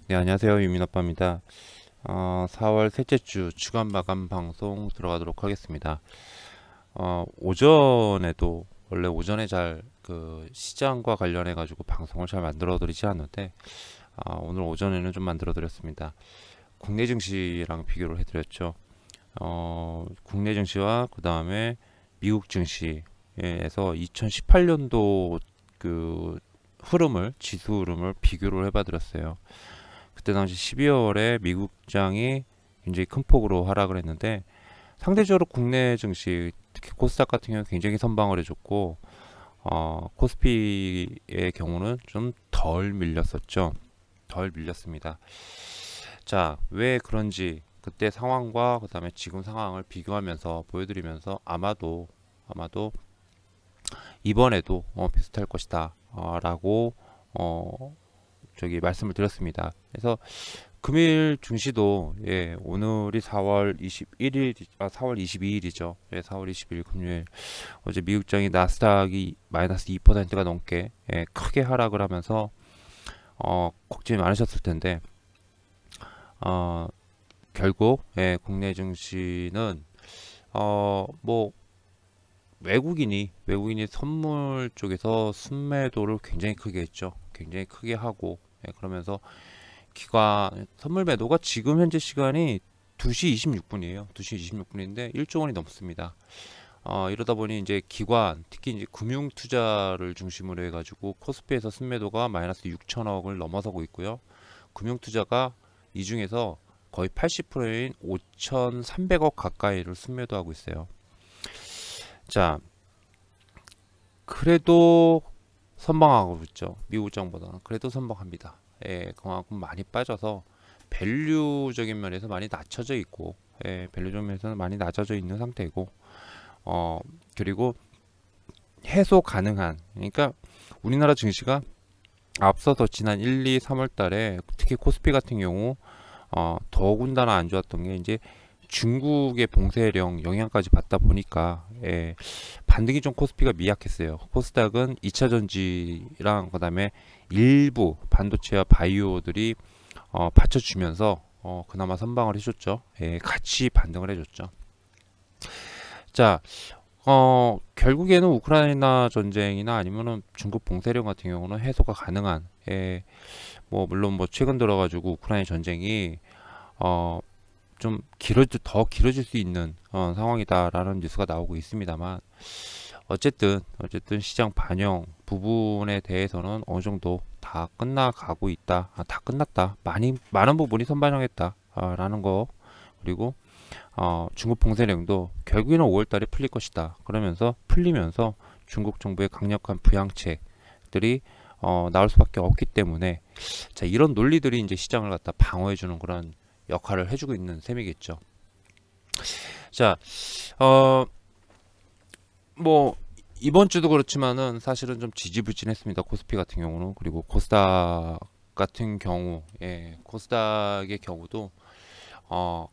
네, 안녕하세요. 유민아빠입니다. 4월 셋째 주 주간 마감 방송 들어가도록 하겠습니다. 오전에도 원래 오전에 잘 그 시장과 관련해 가지고 방송을 잘 만들어 드리지 않는데 오늘 오전에는 좀 만들어 드렸습니다. 국내 증시랑 비교를 해 드렸죠. 국내 증시와 그다음에 미국 증시에서 2018년도 그 흐름을 지수 흐름을 비교를 해봐 드렸어요. 그때 당시 12월에 미국장이 굉장히 큰 폭으로 하락을 했는데 상대적으로 국내 증시 특히 코스닥 같은 경우는 굉장히 선방을 해줬고 코스피의 경우는 좀 덜 밀렸었죠. 덜 밀렸습니다. 자, 왜 그런지 그때 상황과 그다음에 지금 상황을 비교하면서 보여드리면서 아마도 이번에도 비슷할 것이다 라고 저기 말씀을 드렸습니다. 그래서 금일 증시도 오늘이 4월 21일 4월 22일이죠. 4월 22일 금요일 어제 미국장이 나스닥이 마이너스 2%가 넘게 크게 하락을 하면서 걱정이 많으셨을 텐데 어, 결국 국내 증시는 뭐 외국인이 선물 쪽에서 순매도를 굉장히 크게 했죠. 굉장히 크게 하고 그러면서 기관 선물 매도가 지금 현재 시간이 2시 26분이에요. 2시 26분인데 1조 원이 넘습니다. 이러다 보니 이제 기관, 특히 이제 금융 투자를 중심으로 해가지고 코스피에서 순매도가 마이너스 6천억을 넘어서고 있고요. 금융 투자가 이 중에서 거의 80%인 5,300억 가까이를 순매도하고 있어요. 자, 그래도 선방하고 있죠. 미국 정보다 그래도 선방합니다. 그만큼 많이 빠져서 밸류적인 면에서 많이 낮춰져 있고, 밸류적인 면에서는 많이 낮아져 있는 상태이고, 그리고 해소 가능한, 그러니까 우리나라 증시가 앞서서 지난 1, 2, 3월 달에 특히 코스피 같은 경우 더군다나 안 좋았던 게 이제 중국의 봉쇄령 영향까지 받다 보니까 반등이 좀 코스피가 미약했어요. 코스닥은 2차 전지랑 그다음에 일부 반도체와 바이오들이 받쳐주면서 그나마 선방을 해줬죠. 같이 반등을 해줬죠. 자, 결국에는 우크라이나 전쟁이나 아니면은 중국 봉쇄령 같은 경우는 해소가 가능한, 뭐 물론 뭐 최근 들어가지고 우크라이나 전쟁이 어, 좀 더 길어질 수 있는 상황이다라는 뉴스가 나오고 있습니다만 어쨌든 시장 반영 부분에 대해서는 어느 정도 다 끝나가고 있다. 다 끝났다. 많은 부분이 선반영했다라는 거. 그리고 중국 봉쇄령도 결국에는 5월달에 풀릴 것이다. 그러면서 풀리면서 중국 정부의 강력한 부양책들이 나올 수밖에 없기 때문에 자, 이런 논리들이 이제 시장을 갖다 방어해주는 그런 역할을 해주고 있는 셈이겠죠. 자, 어, 뭐 이번 주도 그렇지만은 사실은 좀 지지부진했습니다. 코스피 같은 경우는 그리고 코스닥 같은 경우, 코스닥의 경우도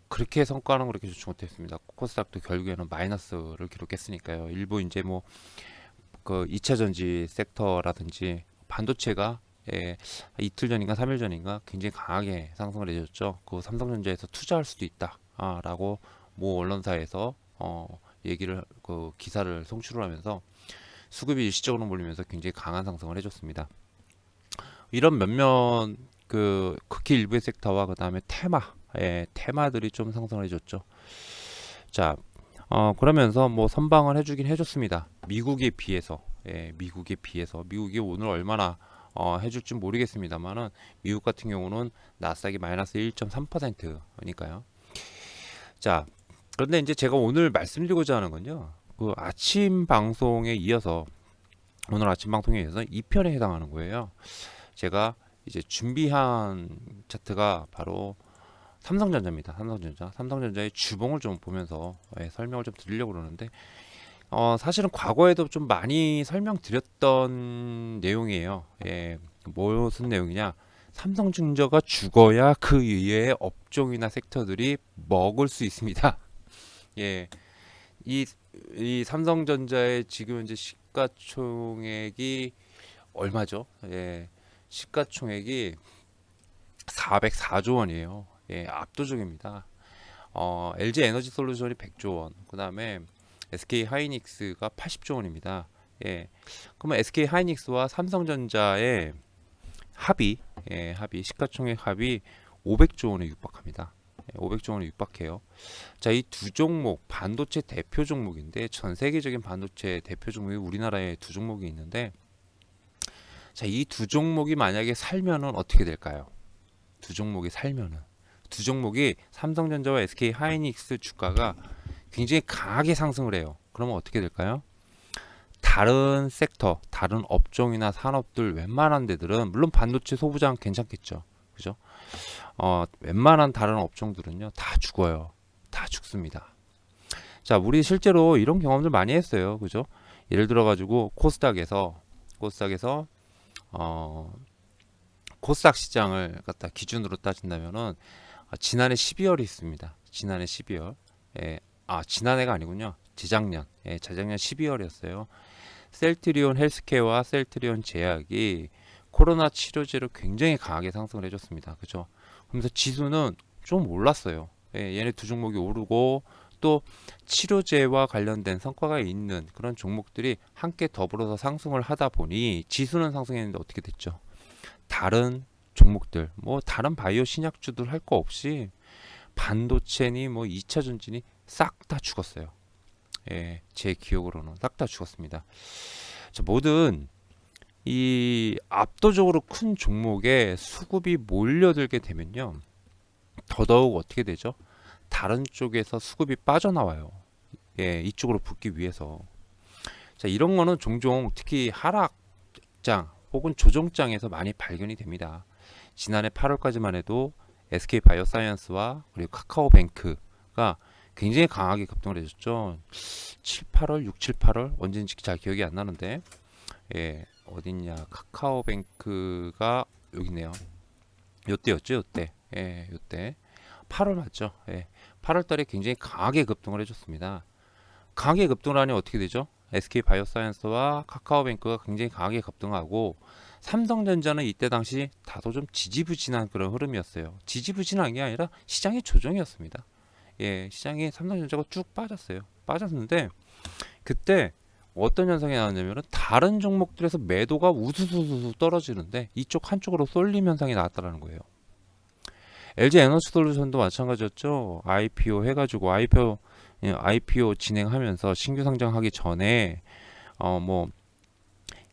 그렇게 성과는 그렇게 좋지 못했습니다. 코스닥도 결국에는 마이너스를 기록했으니까요. 일부 이제 뭐 그 2차 전지 섹터라든지 반도체가 이틀 전인가 3일 전인가 굉장히 강하게 상승을 해줬죠. 그 삼성전자에서 투자할 수도 있다. 라고 모 언론사에서 얘기를 그 기사를 송출을 하면서 수급이 일시적으로 몰리면서 굉장히 강한 상승을 해줬습니다. 이런 몇몇 그 극히 일부의 섹터와 그 다음에 테마들이 좀 상승을 해줬죠. 자, 그러면서 뭐 선방을 해주긴 해줬습니다. 미국이 오늘 얼마나 해줄지 모르겠습니다만은 미국 같은 경우는 나스닥이 마이너스 1.3%니까요. 자, 그런데 이제 제가 오늘 말씀드리고자 하는 건요. 그 아침 방송에 이어서 오늘 아침 방송에 이어서 2편에 해당하는 거예요. 제가 이제 준비한 차트가 바로 삼성전자입니다. 삼성전자의 주봉을 좀 보면서 설명을 좀 드리려고 그러는데 사실은 과거에도 좀 많이 설명드렸던 내용이에요. 무슨 내용이냐? 삼성전자가 죽어야 그 이외의 업종이나 섹터들이 먹을 수 있습니다. 예, 이, 이 삼성전자의 지금 이제 시가총액이 얼마죠? 시가총액이 404조 원이에요. 예, 압도적입니다. LG 에너지 솔루션이 100조 원, 그 다음에 SK 하이닉스가 80조 원입니다. 예, 그러면 SK 하이닉스와 삼성전자의 합이, 시가총액 합이 500조 원에 육박합니다. 500조 원에 육박해요. 자, 이 두 종목 반도체 대표 종목인데 전 세계적인 반도체 대표 종목이 우리나라에 두 종목이 있는데, 자, 이 두 종목이 만약에 살면은 어떻게 될까요? 두 종목이 살면은 두 종목이 삼성전자와 SK 하이닉스 주가가 굉장히 강하게 상승을 해요. 그러면 어떻게 될까요? 다른 섹터, 다른 업종이나 산업들 웬만한 데들은 물론 반도체 소부장 괜찮겠죠. 그죠? 웬만한 다른 업종들은요 다 죽어요. 다 죽습니다. 자, 우리 실제로 이런 경험들 많이 했어요. 그죠? 예를 들어 가지고 코스닥에서 어, 코스닥 시장을 갖다 기준으로 따진다면은 지난해 12월이 있습니다. 지난해 12월. 예, 지난해가 아니군요. 재작년. 예, 재작년 12월이었어요. 셀트리온 헬스케어와 셀트리온 제약이 코로나 치료제로 굉장히 강하게 상승을 해줬습니다. 그죠? 그러면서 지수는 좀 올랐어요. 예, 얘네 두 종목이 오르고 또 치료제와 관련된 성과가 있는 그런 종목들이 함께 더불어서 상승을 하다 보니 지수는 상승했는데 어떻게 됐죠? 다른 종목들, 뭐 다른 바이오 신약주들 할 거 없이 반도체니 뭐 2차 전지니 싹 다 죽었어요. 예, 제 기억으로는 싹 다 죽었습니다. 자, 모든 이 압도적으로 큰 종목에 수급이 몰려들게 되면요, 더더욱 어떻게 되죠? 다른 쪽에서 수급이 빠져나와요. 예, 이쪽으로 붙기 위해서. 자, 이런 거는 종종 특히 하락장 혹은 조정장에서 많이 발견이 됩니다. 지난해 8월까지만 해도 SK 바이오사이언스와 그리고 카카오뱅크가 굉장히 강하게 급등을 해줬죠. 7, 8월, 6, 7, 8월 언제인지 잘 기억이 안 나는데, 예, 어딨냐, 카카오뱅크가 여기 있네요. 요때였죠, 요때. 예, 요때 8월 맞죠? 예, 8월 달에 굉장히 강하게 급등을 해줬습니다. 강하게 급등을 하니 어떻게 되죠? SK 바이오사이언스와 카카오뱅크가 굉장히 강하게 급등하고, 삼성전자는 이때 당시 다소 좀 지지부진한 그런 흐름이었어요. 지지부진한 게 아니라 시장의 조정이었습니다. 예, 시장이 삼성전자가 쭉 빠졌어요. 빠졌는데 그때 어떤 현상이 나왔냐면은 다른 종목들에서 매도가 우수수수 떨어지는데 이쪽 한쪽으로 쏠림 현상이 나왔다는 거예요. LG 에너지 솔루션도 마찬가지였죠. IPO 해가지고 IPO 진행하면서 신규 상장하기 전에 뭐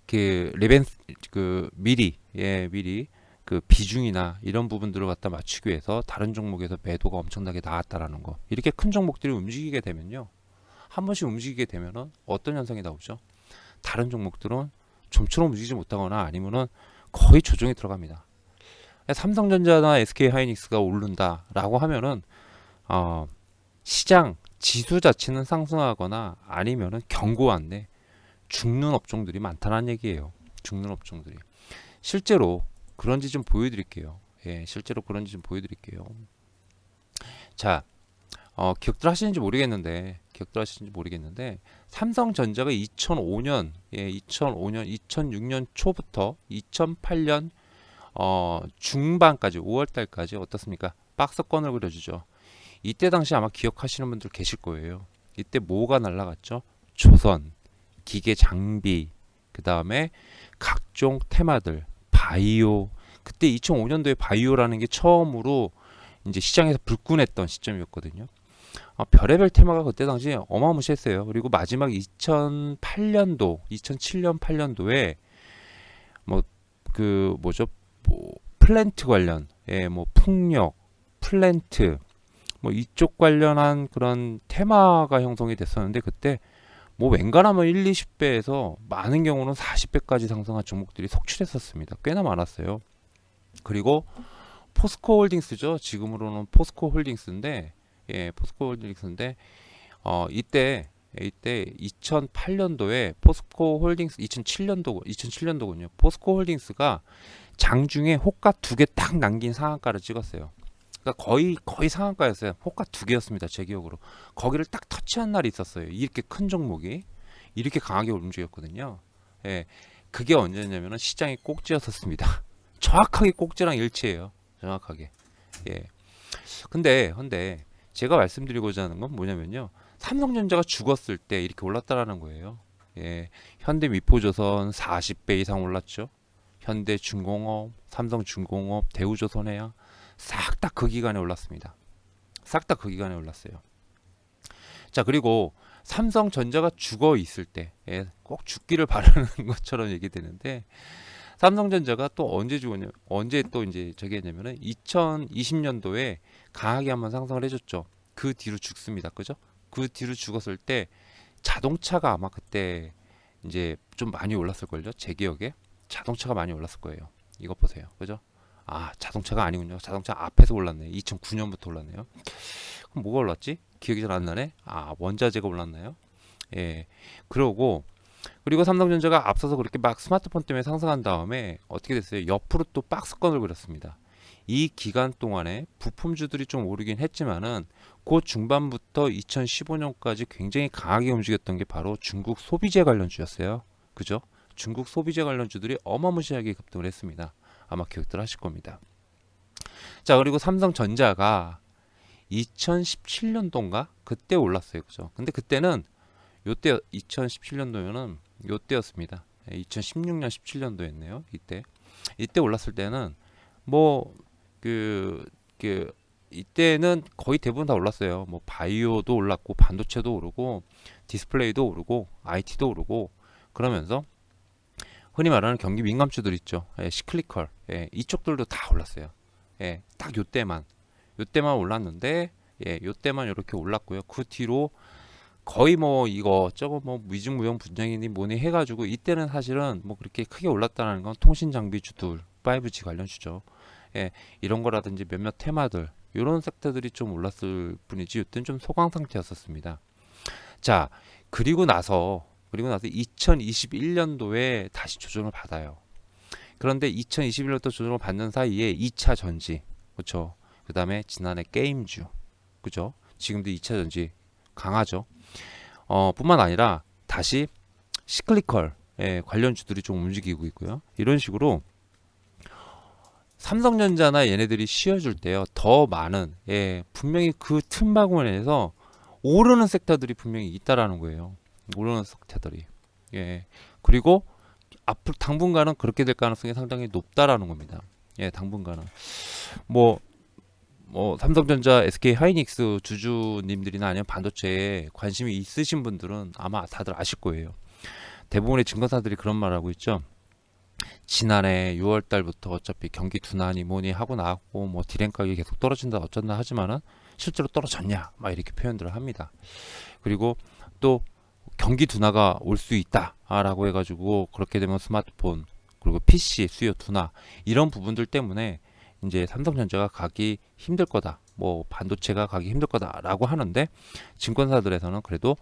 그 리벤스 그 미리 그 비중이나 이런 부분들을 갖다 맞추기 위해서 다른 종목에서 매도가 엄청나게 나왔다라는 거. 이렇게 큰 종목들이 움직이게 되면요, 한 번씩 움직이게 되면은 어떤 현상이 나오죠? 다른 종목들은 좀처럼 움직이지 못하거나 아니면은 거의 조정이 들어갑니다. 삼성전자나 SK 하이닉스가 오른다라고 하면은 시장 지수 자체는 상승하거나 아니면은 경고한데 죽는 업종들이 많다는 얘기예요. 죽는 업종들이. 실제로 그런지 좀 보여드릴게요. 예, 실제로 그런지 좀 보여드릴게요. 자, 기억들 하시는지 모르겠는데, 삼성전자가 2005년, 2006년 초부터 2008년 중반까지 5월달까지 어떻습니까? 박스권을 그려주죠. 이때 당시 아마 기억하시는 분들 계실 거예요. 이때 뭐가 날라갔죠? 조선, 기계 장비, 그 다음에 각종 테마들, 바이오. 그때 2005년도에 바이오라는 게 처음으로 이제 시장에서 불끈했던 시점이었거든요. 별의별 테마가 그때 당시에 어마무시했어요. 그리고 마지막 2008년도, 2007년 8년도에 뭐 그 뭐죠? 뭐 플랜트 관련, 뭐 풍력, 플랜트, 뭐 이쪽 관련한 그런 테마가 형성이 됐었는데 그때 뭐 웬간하면 1, 20배에서 많은 경우는 40배까지 상승한 종목들이 속출했었습니다. 꽤나 많았어요. 그리고 포스코 홀딩스죠. 지금으로는 포스코 홀딩스인데, 포스코 홀딩스인데 이때 2008년도에 포스코 홀딩스 2007년도군요. 포스코 홀딩스가 장중에 호가 2개 딱 남긴 상한가를 찍었어요. 그러니까 거의 상한가였어요. 호가 2개였습니다. 제 기억으로. 거기를 딱 터치한 날이 있었어요. 이렇게 큰 종목이 이렇게 강하게 움직였거든요. 예, 그게 언제냐면은 시장이 꼭지였었습니다. 정확하게 꼭지랑 일치해요. 정확하게. 예. 근데 제가 말씀드리고자 하는 건 뭐냐면요. 삼성전자가 죽었을 때 이렇게 올랐다라는 거예요. 예. 현대미포조선 40배 이상 올랐죠. 현대중공업, 삼성중공업, 대우조선해양 싹 다 그 기간에 올랐습니다. 싹 다 그 기간에 올랐어요. 자, 그리고 삼성전자가 죽어 있을 때, 예, 꼭 죽기를 바라는 것처럼 얘기되는데, 삼성전자가 또 언제 죽었냐, 언제 또 이제 저기 했냐면은 2020년도에 강하게 한번 상승을 해줬죠. 그 뒤로 죽습니다. 그죠? 그 뒤로 죽었을 때 자동차가 아마 그때 이제 좀 많이 올랐을걸요? 제 기억에 자동차가 많이 올랐을 거예요. 이것 보세요. 그죠? 아, 자동차가 아니군요. 자동차 앞에서 올랐네. 2009년부터 올랐네요. 그럼 뭐가 올랐지? 기억이 잘 안 나네. 아, 원자재가 올랐나요? 예. 그리고 삼성전자가 앞서서 그렇게 막 스마트폰 때문에 상승한 다음에 어떻게 됐어요? 옆으로 또 박스권을 그렸습니다. 이 기간 동안에 부품주들이 좀 오르긴 했지만은 그 중반부터 2015년까지 굉장히 강하게 움직였던 게 바로 중국 소비재 관련주였어요. 그죠? 중국 소비재 관련주들이 어마무시하게 급등을 했습니다. 아마 기억들 하실 겁니다. 자, 그리고 삼성전자가 2017년도인가 그때 올랐어요. 그죠? 근데 그때는 요때 2017년도면은 요때였습니다. 2016년 17년도였네요. 이때 올랐을 때는 뭐 이때는 거의 대부분 다 올랐어요. 뭐 바이오도 올랐고 반도체도 오르고 디스플레이도 오르고 IT도 오르고 그러면서 흔히 말하는 경기 민감주들 있죠. 예, 시클리컬 이쪽들도 다 올랐어요. 예, 딱 요때만 올랐는데 요때만 이렇게 올랐고요. 그 뒤로 거의 뭐 이거 저거 뭐 위중무용 분쟁이니 뭐니 해가지고 이때는 사실은 뭐 그렇게 크게 올랐다는 건 통신 장비주들 5G 관련주죠. 예, 이런 거라든지 몇몇 테마들 이런 섹터들이 좀 올랐을 뿐이지 이때는 좀 소강 상태였었습니다. 자, 그리고 나서 2021년도에 다시 조정을 받아요. 그런데 2021년도 조정을 받는 사이에 2차 전지, 그렇죠? 그 다음에 지난해 게임주, 그죠? 지금도 2차 전지 강하죠. 뿐만 아니라 다시 시클리컬 관련주들이 좀 움직이고 있고요. 이런 식으로 삼성전자나 얘네들이 쉬어줄 때요, 더 많은 분명히 그 틈바구니에서 오르는 섹터들이 분명히 있다라는 거예요. 오르는 섹터들이. 그리고 앞으로 당분간은 그렇게 될 가능성이 상당히 높다라는 겁니다. 당분간은 뭐 삼성전자, SK 하이닉스 주주님들이나 아니면 반도체에 관심이 있으신 분들은 아마 다들 아실 거예요. 대부분의 증권사들이 그런 말 하고 있죠. 지난해 6월 달부터 어차피 경기 둔화니 뭐니 하고 나왔고 뭐 디램 가격이 계속 떨어진다 어쩐다 하지만은 실제로 떨어졌냐 막 이렇게 표현들을 합니다. 그리고 또 경기 둔화가 올 수 있다라고 해가지고 그렇게 되면 스마트폰 그리고 PC 수요 둔화 이런 부분들 때문에 이제 삼성전자가 가기 힘들 거다. 뭐 반도체가 가기 힘들 거다라고 하는데 증권사들에서는 그래도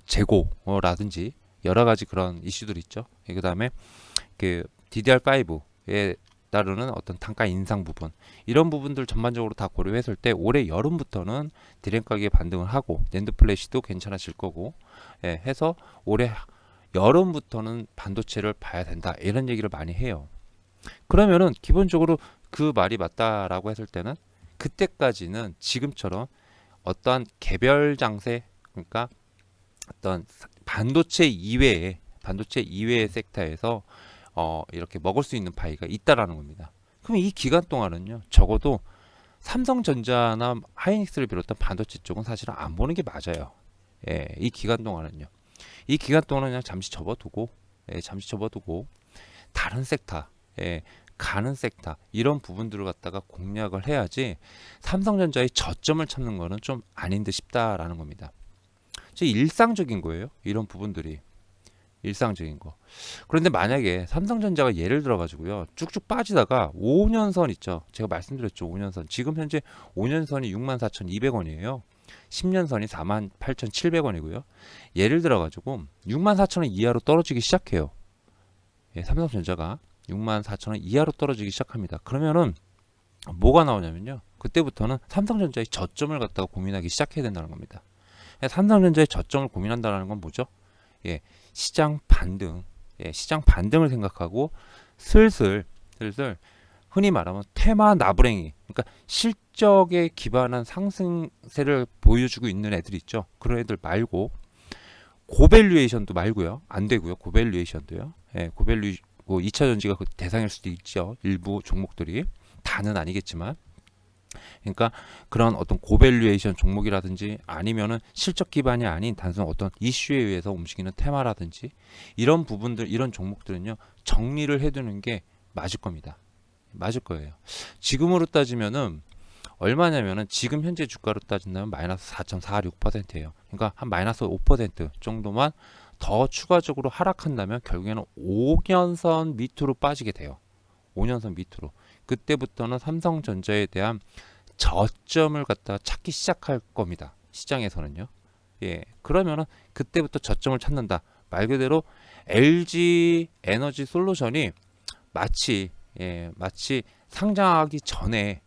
재고라든지 여러 가지 그런 이슈들이 있죠. 그다음에 그 DDR5에 따르는 어떤 단가 인상 부분 이런 부분들 전반적으로 다 고려했을 때 올해 여름부터는 디램 가격에 반등을 하고 낸드 플래시도 괜찮아질 거고 해서 올해 여름부터는 반도체를 봐야 된다 이런 얘기를 많이 해요. 그러면은 기본적으로 그 말이 맞다라고 했을 때는 그때까지는 지금처럼 어떠한 개별 장세 그러니까 어떤 반도체 이외의 섹터에서 이렇게 먹을 수 있는 파이가 있다라는 겁니다. 그럼 이 기간 동안은요 적어도 삼성전자나 하이닉스를 비롯한 반도체 쪽은 사실은 안 보는 게 맞아요. 이 기간 동안은요. 이 기간 동안은 그냥 잠시 접어두고 다른 섹터 가는 섹터 이런 부분들을 갖다가 공략을 해야지 삼성전자의 저점을 찾는 거는 좀 아닌 듯 싶다라는 겁니다. 일상적인 거예요. 이런 부분들이 일상적인 거. 그런데 만약에 삼성전자가 예를 들어 가지고요 쭉쭉 빠지다가 5년선 있죠. 제가 말씀드렸죠. 5년선 지금 현재 5년선이 64,200원이에요. 10년선이 48,700원이고요. 예를 들어 가지고 64,000원 이하로 떨어지기 시작해요. 삼성전자가 64,000원 이하로 떨어지기 시작합니다. 그러면은 뭐가 나오냐면요. 그때부터는 삼성전자의 저점을 갖다가 고민하기 시작해야 된다는 겁니다. 삼성전자의 저점을 고민한다는 건 뭐죠? 시장 반등, 시장 반등을 생각하고 슬슬 흔히 말하면 테마 나부랭이, 그러니까 실적에 기반한 상승세를 보여주고 있는 애들 있죠. 그런 애들 말고 고밸류에이션도 말고요. 안 되고요. 고밸류에이션도요. 예, 고밸류 뭐 2차 전지가 그 대상일 수도 있죠. 일부 종목들이 다는 아니겠지만, 그러니까 그런 어떤 고밸류에이션 종목이라든지 아니면은 실적 기반이 아닌 단순 어떤 이슈에 의해서 움직이는 테마라든지 이런 부분들, 이런 종목들은요, 정리를 해두는 게 맞을 겁니다. 맞을 거예요. 지금으로 따지면은 얼마냐면은 지금 현재 주가로 따진다면 마이너스 4.46%예요. 그러니까 한 마이너스 5% 정도만 더 추가적으로 하락한다면 결국에는 5년선 밑으로 빠지게 돼요. 5년선 밑으로. 그때부터는 삼성전자에 대한 저점을 갖다 찾기 시작할 겁니다. 시장에서는요. 예. 그러면은 그때부터 저점을 찾는다. 말 그대로 LG 에너지 솔루션이 마치 마치 상장하기 전에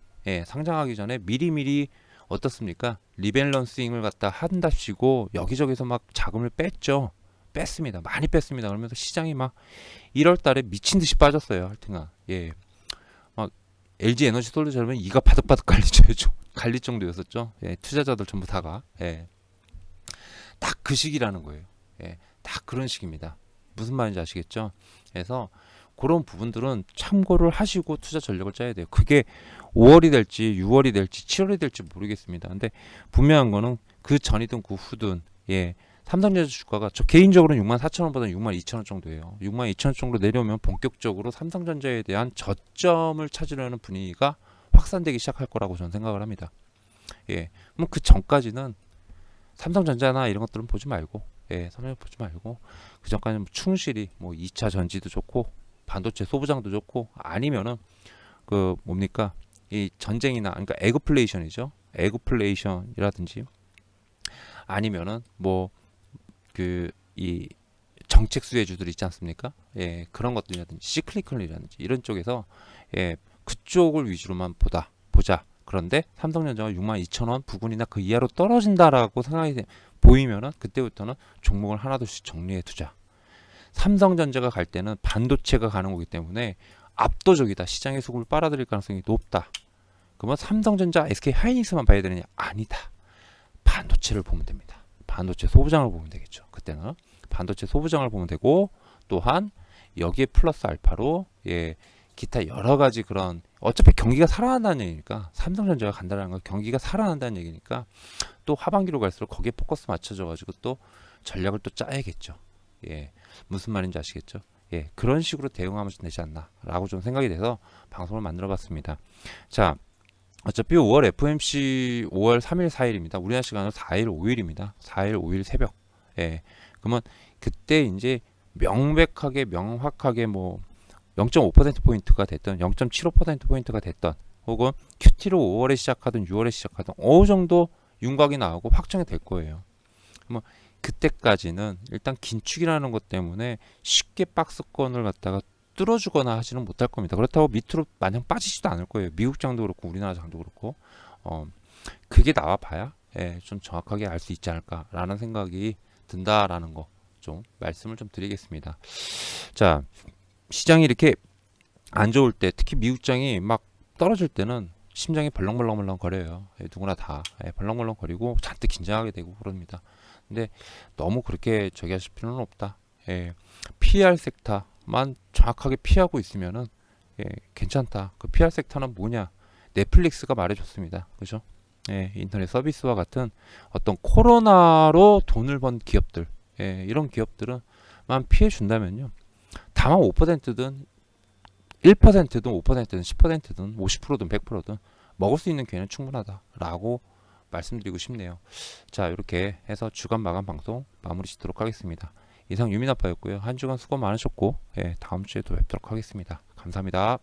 상장하기 전에 미리미리 어떻습니까? 리밸런싱을 갖다 한답시고 여기저기서 막 자금을 뺐죠. 뺐습니다. 많이 뺐습니다. 그러면서 시장이 막 1월 달에 미친 듯이 빠졌어요. 하여튼간. 예. 막 LG 에너지 솔루션은 이가 바득바득 갈릴 정도였었죠. 예, 투자자들 전부 다가. 예. 딱 그 시기라는 거예요. 예. 딱 그런 시기입니다. 무슨 말인지 아시겠죠? 그래서 그런 부분들은 참고를 하시고 투자 전략을 짜야 돼요. 그게 5월이 될지 6월이 될지 7월이 될지 모르겠습니다. 근데 분명한 거는 그 전이든 그 후든 삼성전자 주가가 저 개인적으로는 64,000원보다는 62,000원 정도예요. 62,000원 정도 내려오면 본격적으로 삼성전자에 대한 저점을 찾으려는 분위기가 확산되기 시작할 거라고 저는 생각을 합니다. 그럼 그 전까지는 삼성전자나 이런 것들은 보지 말고 삼성전자 보지 말고 그 전까지는 충실히 뭐 2차 전지도 좋고 반도체 소부장도 좋고 아니면은 그 뭡니까 이 전쟁이나 그러니까 에그플레이션이죠. 에그플레이션이라든지 아니면은 뭐 그 이 정책 수혜주들 있지 않습니까? 그런 것들이라든지 시클리컬이라든지 이런 쪽에서 그쪽을 위주로만 보자. 그런데 삼성전자가 62,000원 부근이나 그 이하로 떨어진다라고 생각이 보이면은 그때부터는 종목을 하나둘씩 정리해 두자. 삼성전자가 갈 때는 반도체가 가는 거기 때문에 압도적이다. 시장의 수급을 빨아들일 가능성이 높다. 그러면 삼성전자, SK 하이닉스만 봐야 되느냐? 아니다. 반도체를 보면 됩니다. 반도체 소부장을 보면 되겠죠. 그때는 반도체 소부장을 보면 되고 또한 여기에 플러스 알파로 기타 여러 가지 그런 어차피 경기가 살아난다는 얘기니까 삼성전자가 간다는 건 경기가 살아난다는 얘기니까 또 하반기로 갈수록 거기에 포커스 맞춰져 가지고 또 전략을 또 짜야겠죠. 무슨 말인지 아시겠죠? 그런 식으로 대응하면 되지 않나 라고 좀 생각이 돼서 방송을 만들어 봤습니다. 자, 어차피 5월 FOMC 5월 3일 4일입니다. 우리나라 시간으로 4일 5일입니다. 4일 5일 새벽. 그러면 그때 이제 명확하게 뭐 0.5%포인트가 됐던 0.75%포인트가 됐던 혹은 QT로 5월에 시작하든 6월에 시작하든 어느 정도 윤곽이 나오고 확정이 될 거예요. 그러면 그때까지는 일단 긴축이라는 것 때문에 쉽게 박스권을 갖다가 뚫어주거나 하지는 못할 겁니다. 그렇다고 밑으로 마냥 빠지지도 않을 거예요. 미국 장도 그렇고 우리나라 장도 그렇고 그게 나와 봐야 좀 정확하게 알 수 있지 않을까라는 생각이 든다라는 거 좀 말씀을 좀 드리겠습니다. 자, 시장이 이렇게 안 좋을 때 특히 미국장이 막 떨어질 때는 심장이 벌렁벌렁 거려요. 누구나 다 벌렁벌렁 거리고 잔뜩 긴장하게 되고 그럽니다. 근데 너무 그렇게 저기 하실 필요는 없다. PR 섹터만 정확하게 피하고 있으면은 괜찮다. 그 PR 섹터는 뭐냐? 넷플릭스가 말해줬습니다. 그죠? 인터넷 서비스와 같은 어떤 코로나로 돈을 번 기업들, 이런 기업들은 만 피해 준다면요. 다만 5%든 1%든 5%든 10%든 50%든 100%든 먹을 수 있는 기회는 충분하다라고 말씀드리고 싶네요. 자, 이렇게 해서 주간 마감 방송 마무리 짓도록 하겠습니다. 이상 유민아빠였고요. 한 주간 수고 많으셨고 다음 주에도 뵙도록 하겠습니다. 감사합니다.